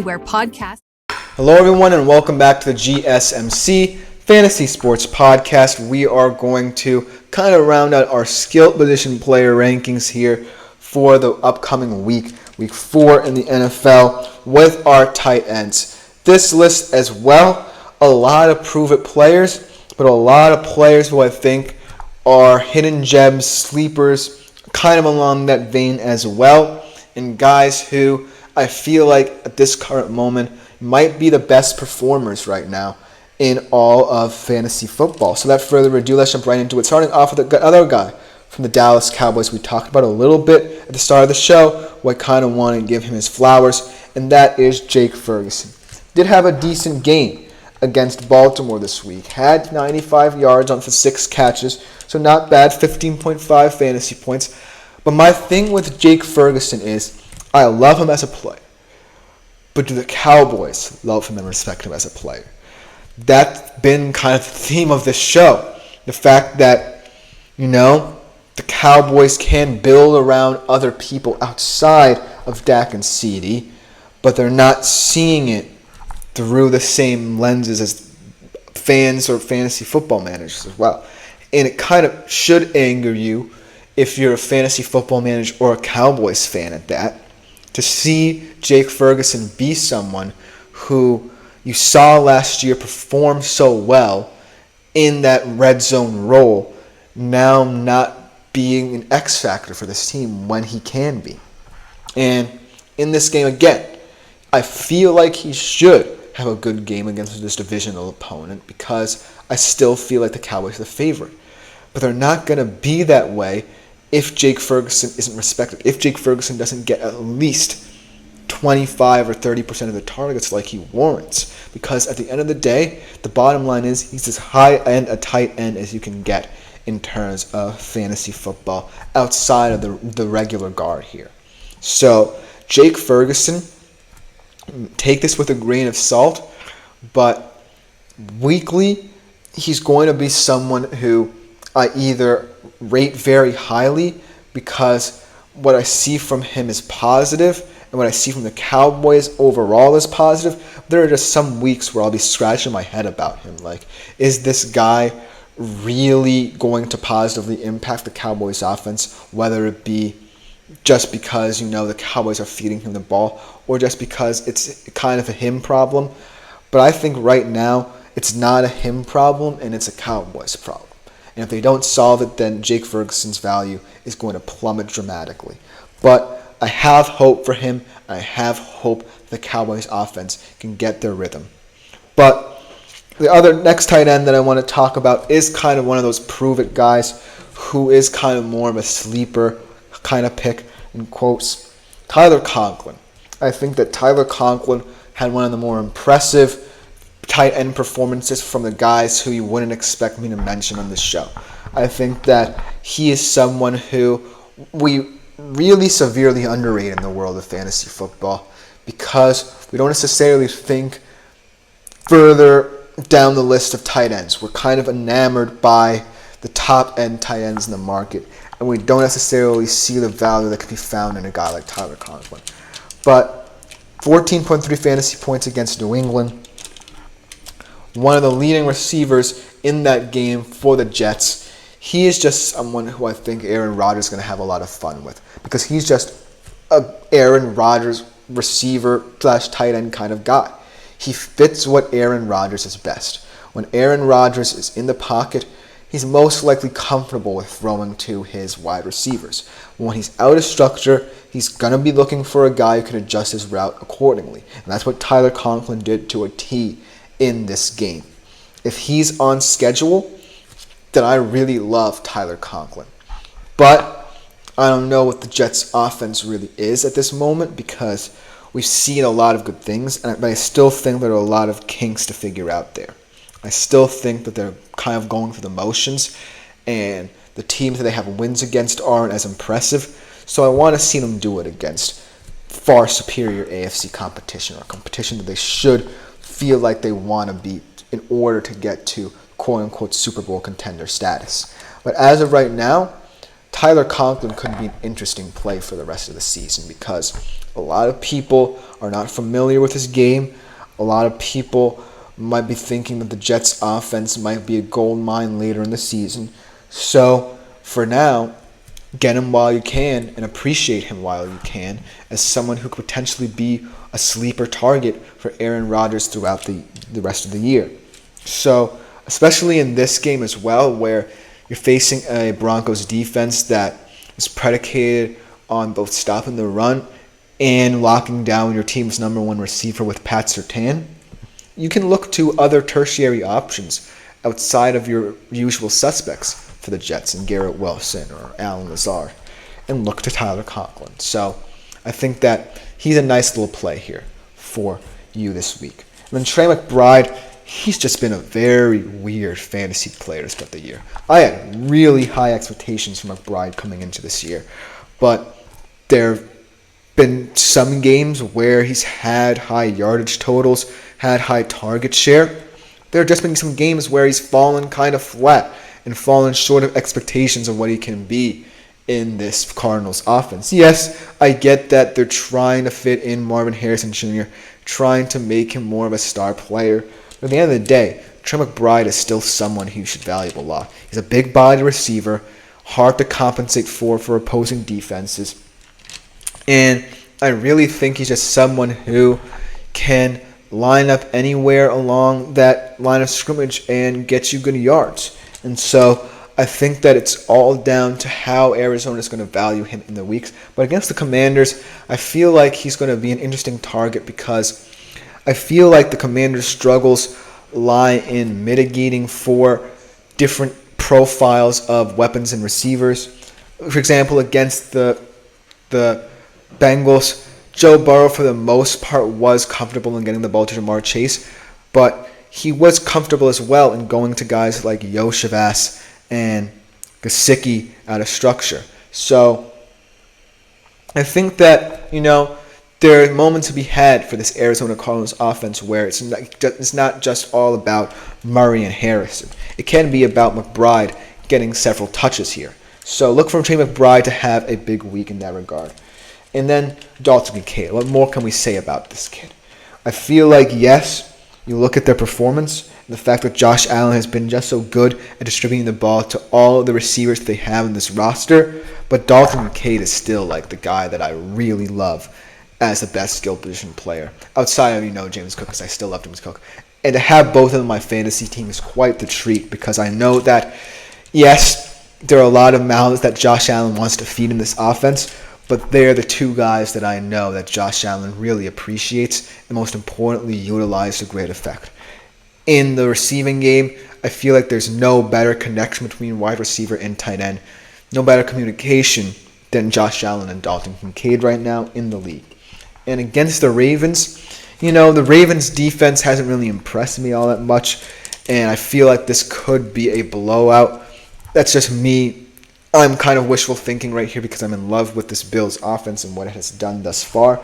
Where podcast. Hello everyone and welcome back to the GSMC Fantasy Sports Podcast. We are going to kind of round out our skill position player rankings here for the upcoming week 4 in the NFL with our tight ends. This list as well, a lot of prove-it players, but a lot of players who I think are hidden gems, sleepers, kind of along that vein as well, and guys who I feel like at this current moment might be the best performers right now in all of fantasy football. So without further ado, let's jump right into it. Starting off with the other guy from the Dallas Cowboys we talked about a little bit at the start of the show, who I kind of want to give him his flowers, and that is Jake Ferguson. Did have a decent game against Baltimore this week. Had 95 yards on for 6 catches, so not bad, 15.5 fantasy points. But my thing with Jake Ferguson is I love him as a player, but do the Cowboys love him and respect him as a player? That's been kind of the theme of this show. The fact that, the Cowboys can build around other people outside of Dak and CeeDee, but they're not seeing it through the same lenses as fans or fantasy football managers as well. And it kind of should anger you if you're a fantasy football manager or a Cowboys fan at that, to see Jake Ferguson be someone who you saw last year perform so well in that red zone role, now not being an X factor for this team when he can be. And in this game again, I feel like he should have a good game against this divisional opponent because I still feel like the Cowboys are the favorite. But they're not going to be that way if Jake Ferguson isn't respected, if Jake Ferguson doesn't get at least 25 or 30% of the targets like he warrants. Because at the end of the day, the bottom line is he's as high-end a tight end as you can get in terms of fantasy football outside of the regular guard here. So Jake Ferguson, take this with a grain of salt, but weekly he's going to be someone who I either rate very highly because what I see from him is positive and what I see from the Cowboys overall is positive. There are just some weeks where I'll be scratching my head about him. Like, is this guy really going to positively impact the Cowboys offense, whether it be just because, the Cowboys are feeding him the ball or just because it's kind of a him problem? But I think right now it's not a him problem and it's a Cowboys problem. And if they don't solve it, then Jake Ferguson's value is going to plummet dramatically. But I have hope for him. I have hope the Cowboys offense can get their rhythm. But the other next tight end that I want to talk about is kind of one of those prove-it guys who is kind of more of a sleeper kind of pick, in quotes, Tyler Conklin. I think that Tyler Conklin had one of the more impressive tight end performances from the guys who you wouldn't expect me to mention on this show. I think that he is someone who we really severely underrate in the world of fantasy football because we don't necessarily think further down the list of tight ends. We're kind of enamored by the top end tight ends in the market, and we don't necessarily see the value that can be found in a guy like Tyler Conklin. But 14.3 fantasy points against New England, one of the leading receivers in that game for the Jets. He is just someone who I think Aaron Rodgers is going to have a lot of fun with because he's just a Aaron Rodgers receiver / tight end kind of guy. He fits what Aaron Rodgers is best. When Aaron Rodgers is in the pocket, he's most likely comfortable with throwing to his wide receivers. When he's out of structure, he's going to be looking for a guy who can adjust his route accordingly. And that's what Tyler Conklin did to a T in this game. If he's on schedule, then I really love Tyler Conklin. But I don't know what the Jets' offense really is at this moment because we've seen a lot of good things, but I still think there are a lot of kinks to figure out there. I still think that they're kind of going through the motions, and the teams that they have wins against aren't as impressive. So I want to see them do it against far superior AFC competition, or competition that they should feel like they want to beat in order to get to quote-unquote Super Bowl contender status. But as of right now, Tyler Conklin could be an interesting play for the rest of the season because a lot of people are not familiar with his game. A lot of people might be thinking that the Jets' offense might be a gold mine later in the season. So, for now, get him while you can and appreciate him while you can as someone who could potentially be a sleeper target for Aaron Rodgers throughout the rest of the year. So, especially in this game as well, where you're facing a Broncos defense that is predicated on both stopping the run and locking down your team's number one receiver with Pat Surtain, you can look to other tertiary options outside of your usual suspects for the Jets and Garrett Wilson or Allen Lazard and look to Tyler Conklin. So I think that he's a nice little play here for you this week. And then Trey McBride, he's just been a very weird fantasy player to start the year. I had really high expectations for McBride coming into this year, but there have been some games where he's had high yardage totals, had high target share. There have just been some games where he's fallen kind of flat and fallen short of expectations of what he can be in this Cardinals offense. Yes, I get that they're trying to fit in Marvin Harrison Jr., trying to make him more of a star player. But at the end of the day, Trey McBride is still someone who you should value a lot. He's a big-bodied receiver, hard to compensate for opposing defenses. And I really think he's just someone who can line up anywhere along that line of scrimmage and get you good yards. And so I think that it's all down to how Arizona is going to value him in the weeks. But against the Commanders, I feel like he's going to be an interesting target because I feel like the Commanders' struggles lie in mitigating for different profiles of weapons and receivers. For example, against the Bengals, Joe Burrow, for the most part, was comfortable in getting the ball to Jamar Chase, but he was comfortable as well in going to guys like Yoshavas and Gesicki out of structure. So I think that, there are moments to be had for this Arizona Cardinals offense where it's not just all about Murray and Harrison. It can be about McBride getting several touches here. So look for Trey McBride to have a big week in that regard. And then Dalton Kincaid. What more can we say about this kid? I feel like, yes, you look at their performance, and the fact that Josh Allen has been just so good at distributing the ball to all of the receivers that they have in this roster, but Dalton Kincaid is still like the guy that I really love as the best skill position player. Outside of, James Cook, because I still love James Cook. And to have both of them on my fantasy team is quite the treat because I know that, yes, there are a lot of mouths that Josh Allen wants to feed in this offense, but they're the two guys that I know that Josh Allen really appreciates and most importantly utilize to great effect. In the receiving game, I feel like there's no better connection between wide receiver and tight end, no better communication than Josh Allen and Dalton Kincaid right now in the league. And against the Ravens, the Ravens defense hasn't really impressed me all that much, and I feel like this could be a blowout. That's just me. I'm kind of wishful thinking right here because I'm in love with this Bills offense and what it has done thus far.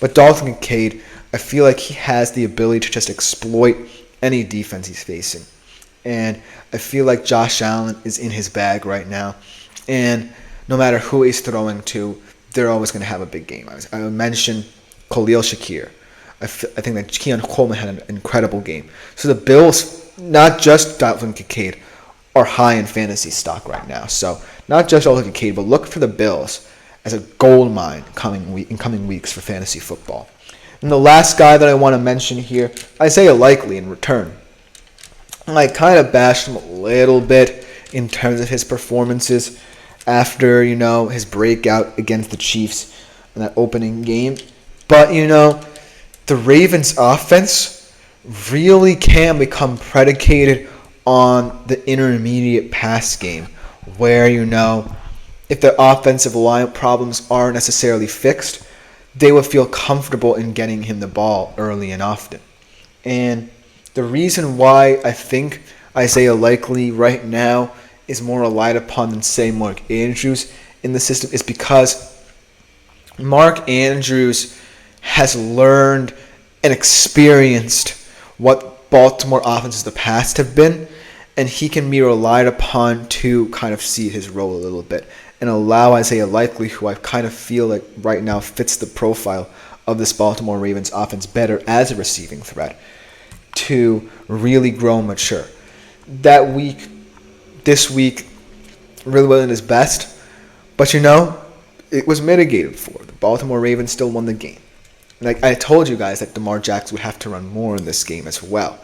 But Dalton Kincaid, I feel like he has the ability to just exploit any defense he's facing. And I feel like Josh Allen is in his bag right now. And no matter who he's throwing to, they're always going to have a big game. I mentioned Khalil Shakir. I think that Keon Coleman had an incredible game. So the Bills, not just Dalton Kincaid, are high in fantasy stock right now. So not just Dalton Kincaid, but look for the Bills as a gold mine in coming weeks for fantasy football. And the last guy that I want to mention here, Isaiah Likely in return. I kind of bashed him a little bit in terms of his performances after, his breakout against the Chiefs in that opening game. But, the Ravens' offense really can become predicated on the intermediate pass game where, if the offensive line problems aren't necessarily fixed, they would feel comfortable in getting him the ball early and often. And the reason why I think Isaiah Likely right now is more relied upon than, say, Mark Andrews in the system is because Mark Andrews has learned and experienced what Baltimore offenses of the past have been, and he can be relied upon to kind of see his role a little bit. and allow Isaiah Likely, who I kind of feel like right now fits the profile of this Baltimore Ravens offense better as a receiving threat, to really grow and mature. This week, really wasn't his best, but it was mitigated for. The Baltimore Ravens still won the game. Like I told you guys that DeMar Jackson would have to run more in this game as well.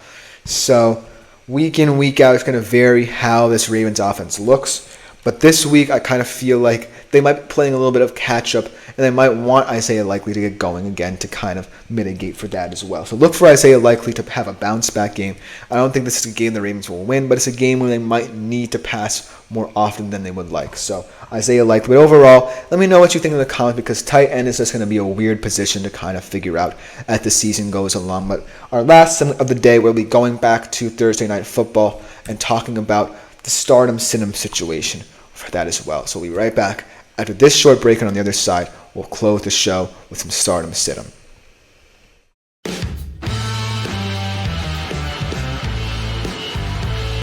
So week in, week out, it's going to vary how this Ravens offense looks. But this week, I kind of feel like they might be playing a little bit of catch-up, and they might want Isaiah Likely to get going again to kind of mitigate for that as well. So look for Isaiah Likely to have a bounce-back game. I don't think this is a game the Ravens will win, but it's a game where they might need to pass more often than they would like. So Isaiah Likely. But overall, let me know what you think in the comments, because tight end is just going to be a weird position to kind of figure out as the season goes along. But our last segment of the day, we'll be going back to Thursday Night Football and talking about the stardom-sit-em situation for that as well. So we'll be right back after this short break, and on the other side, we'll close the show with some stardom sit-em.